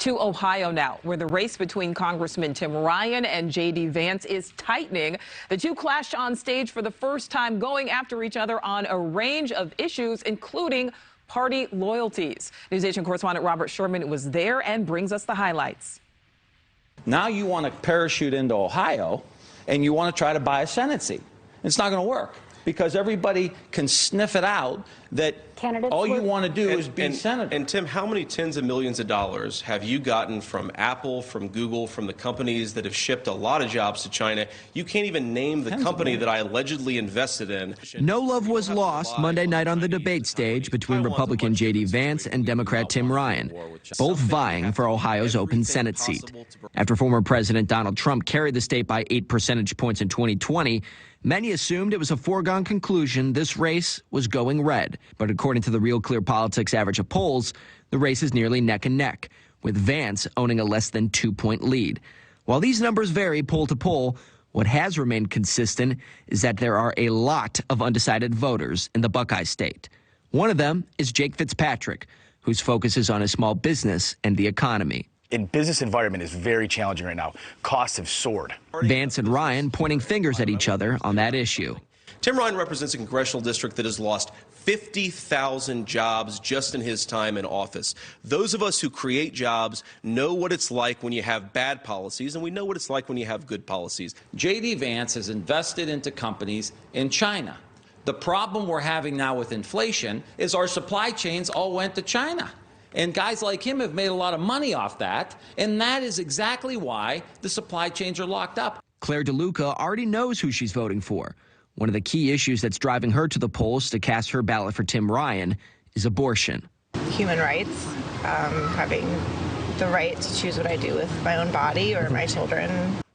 To Ohio now, where the race between Congressman Tim Ryan and J.D. Vance is tightening. The two clashed on stage for the first time, going after each other on a range of issues, including party loyalties. NewsNation correspondent Robert Sherman was there and brings us the highlights. Now you want to parachute into Ohio and you want to try to buy a Senate seat. It's not going to work because everybody can sniff it out that all you want to do is be senator. And Tim, how many tens of millions of dollars have you gotten from Apple, from Google, from the companies that have shipped a lot of jobs to China? You can't even name the company that I allegedly invested in. No love was lost Monday night on the debate stage between Republican J.D. Vance and Democrat Tim Ryan, both vying for Ohio's open Senate seat. After former President Donald Trump carried the state by 8 percentage points in 2020, many assumed it was a foregone conclusion this race was going red. But according to the Real Clear Politics average of polls, the race is nearly neck and neck, with Vance owning a less than 2-point lead. While these numbers vary poll to poll, what has remained consistent is that there are a lot of undecided voters in the Buckeye State. One of them is Jake Fitzpatrick, whose focus is on his small business and the economy. In business environment is very challenging right now. Costs have soared. Vance and Ryan pointing fingers at each other on that issue. Tim Ryan represents a congressional district that has lost 50,000 jobs just in his time in office. Those of us who create jobs know what it's like when you have bad policies, and we know what it's like when you have good policies. J.D. Vance has invested into companies in China. The problem we're having now with inflation is our supply chains all went to China. And guys like him have made a lot of money off that, and that is exactly why the supply chains are locked up. Claire DeLuca already knows who she's voting for. One of the key issues that's driving her to the polls to cast her ballot for Tim Ryan is abortion. Human rights, having the right to choose what I do with my own body or my children.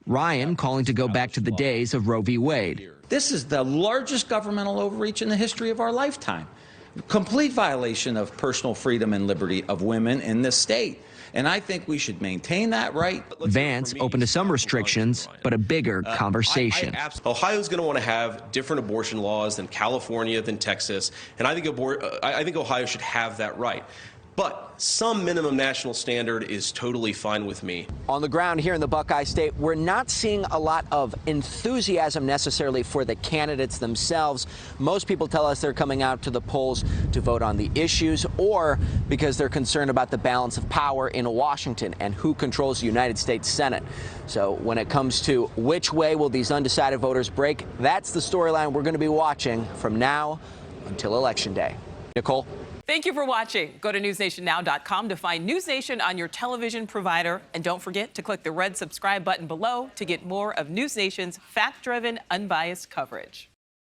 Ryan calling to go back to the days of Roe v. Wade. This is the largest governmental overreach in the history of our lifetime. Complete violation of personal freedom and liberty of women in this state. And I think we should maintain that right. Vance open to some restrictions, but a bigger conversation. Ohio's going to want to have different abortion laws than California, than Texas, and I think Ohio should have that right. But some minimum national standard is totally fine with me. On the ground here in the Buckeye State, we're not seeing a lot of enthusiasm necessarily for the candidates themselves. Most people tell us they're coming out to the polls to vote on the issues or because they're concerned about the balance of power in Washington and who controls the United States Senate. So when it comes to which way will these undecided voters break, that's the storyline we're going to be watching from now until Election Day. Nichole? Thank you for watching. Go to newsnationnow.com to find NewsNation on your television provider. And don't forget to click the red subscribe button below to get more of NewsNation's fact-driven, unbiased coverage.